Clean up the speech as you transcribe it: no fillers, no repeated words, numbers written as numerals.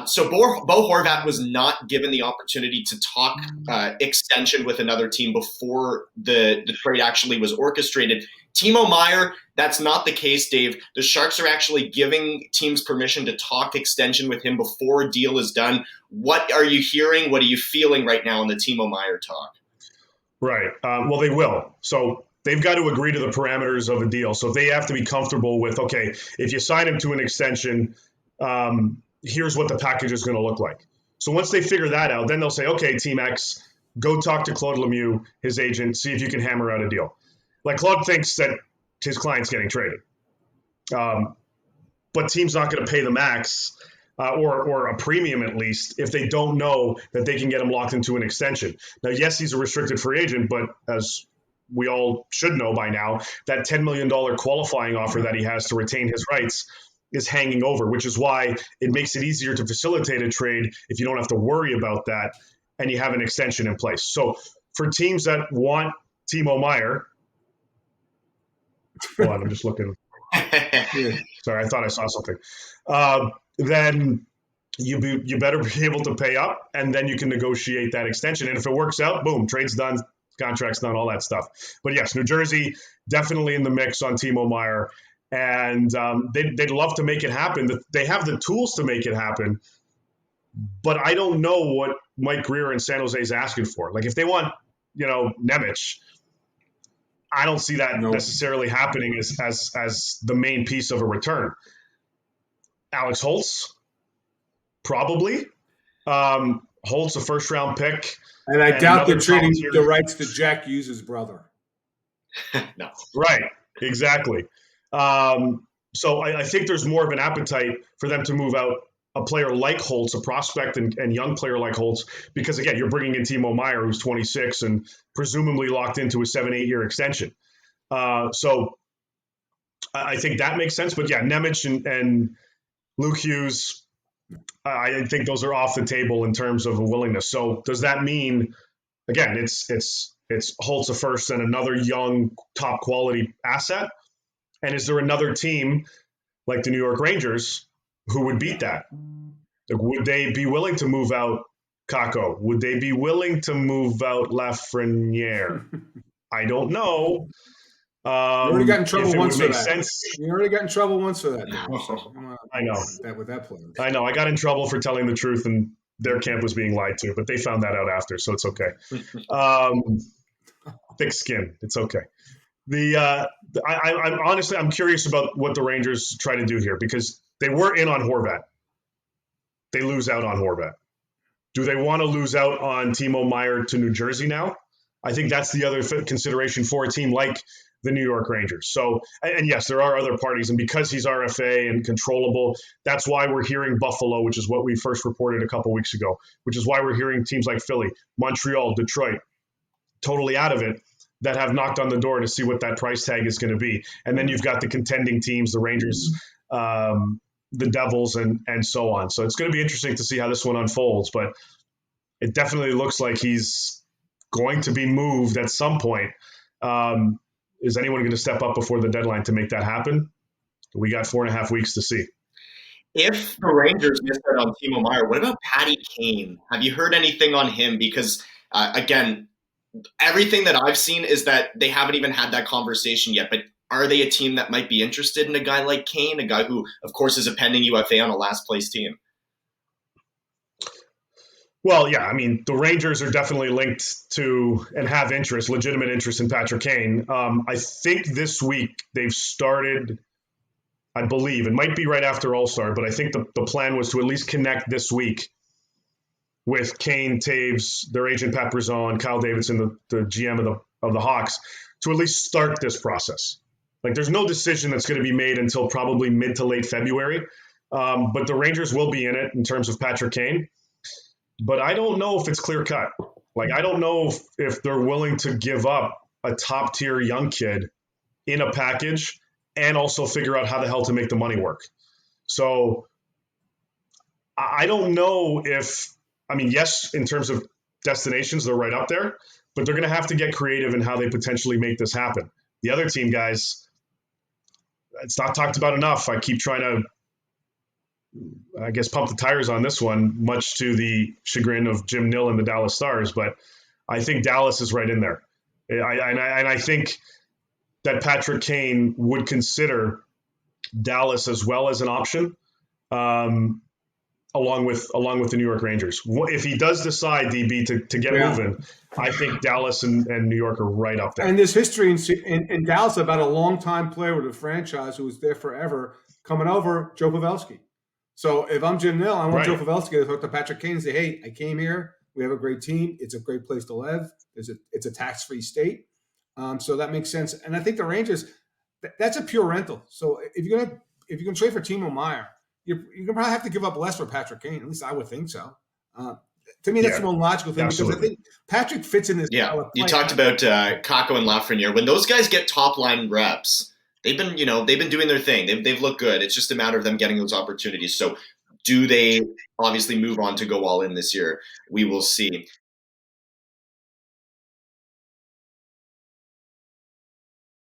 So Bo Horvat was not given the opportunity to talk extension with another team before the trade actually was orchestrated. Timo Meier, that's not the case, Dave. The Sharks are actually giving teams permission to talk extension with him before a deal is done. What are you hearing? What are you feeling right now in the Timo Meier talk? Right. Well, they will. So they've got to agree to the parameters of a deal. So they have to be comfortable with, okay, if you sign him to an extension, here's what the package is going to look like. So once they figure that out, then they'll say, okay, Team X, go talk to Claude Lemieux, his agent, see if you can hammer out a deal. Like, Claude thinks that his client's getting traded. But team's not going to pay the max or a premium at least if they don't know that they can get him locked into an extension. Now, yes, he's a restricted free agent, but as we all should know by now, that $10 million qualifying offer that he has to retain his rights is hanging over, which is why it makes it easier to facilitate a trade if you don't have to worry about that and you have an extension in place. So for teams that want Timo Meier, hold on, I'm just looking. Sorry, I thought I saw something. Then you better be able to pay up, and then you can negotiate that extension. And if it works out, boom, trade's done, contract's done, all that stuff. But yes, New Jersey definitely in the mix on Timo Meier, and they'd love to make it happen. They have the tools to make it happen, but I don't know what Mike Grier and San Jose is asking for. Like, if they want, Nemec, I don't see that necessarily happening as the main piece of a return. Alex Holtz, probably. Holtz, a first-round pick. And I doubt they're trading the rights to Jack Hughes' brother. No. Right, exactly. So I think there's more of an appetite for them to move out a player like Holtz, a prospect and young player like Holtz, because, again, you're bringing in Timo Meier, who's 26 and presumably locked into a 7-8 year extension. So I think that makes sense. But, yeah, Nemec and Luke Hughes, I think those are off the table in terms of a willingness. So does that mean, again, it's Holtz a first and another young top quality asset? And is there another team like the New York Rangers who would beat that? Like, would they be willing to move out Kakko? Would they be willing to move out Lafreniere? I don't know. You already got in trouble once for that. You already got in trouble once for that. I know. With that player. I know. I got in trouble for telling the truth, and their camp was being lied to, but they found that out after, so it's okay. Thick skin. It's okay. I'm honestly, I'm curious about what the Rangers try to do here, because they were in on Horvat. They lose out on Horvat. Do they want to lose out on Timo Meier to New Jersey now? I think that's the other consideration for a team like the New York Rangers. So, and yes, there are other parties, and because he's RFA and controllable, that's why we're hearing Buffalo, which is what we first reported a couple weeks ago, which is why we're hearing teams like Philly, Montreal, Detroit, totally out of it, that have knocked on the door to see what that price tag is going to be. And then you've got the contending teams, the Rangers, the Devils, and so on. So it's going to be interesting to see how this one unfolds, but it definitely looks like he's going to be moved at some point. Is anyone going to step up before the deadline to make that happen? We got 4.5 weeks to see. If the Rangers missed out on Timo Meier, what about Patty Kane? Have you heard anything on him? Because, again, everything that I've seen is that they haven't even had that conversation yet. But are they a team that might be interested in a guy like Kane, a guy who, of course, is a pending UFA on a last-place team? Well, yeah, I mean, the Rangers are definitely linked to and have legitimate interest in Patrick Kane. I think this week they've started, I believe, it might be right after All-Star, but I think the plan was to at least connect this week with Kane, Taves, their agent Pat Brisson, Kyle Davidson, the GM of the Hawks, to at least start this process. Like, there's no decision that's going to be made until probably mid to late February, but the Rangers will be in it in terms of Patrick Kane. But I don't know if it's clear cut. Like, I don't know if they're willing to give up a top tier young kid in a package and also figure out how the hell to make the money work. So I don't know yes, in terms of destinations, they're right up there, but they're going to have to get creative in how they potentially make this happen. The other team, guys, it's not talked about enough. I keep trying to I guess, pump the tires on this one, much to the chagrin of Jim Nill and the Dallas Stars. But I think Dallas is right in there. I think that Patrick Kane would consider Dallas as well as an option, along with the New York Rangers. If he does decide, DB, to get moving, I think Dallas and New York are right up there. And there's history in Dallas about a long-time player with a franchise who was there forever coming over, Joe Pavelski. So if I'm Jim Nill, I want Joe Pavelski to talk to Patrick Kane and say, hey, I came here. We have a great team. It's a great place to live. It's a tax-free state. So that makes sense. And I think the Rangers, that's a pure rental. So if you're gonna trade for Timo Meier, you're gonna probably have to give up less for Patrick Kane. At least I would think so. To me, that's the more logical thing because I think Patrick fits in this. Yeah, you talked about Kakko and Lafreniere. When those guys get top line reps, they've been doing their thing. They've looked good. It's just a matter of them getting those opportunities. So do they obviously move on to go all in this year? We will see.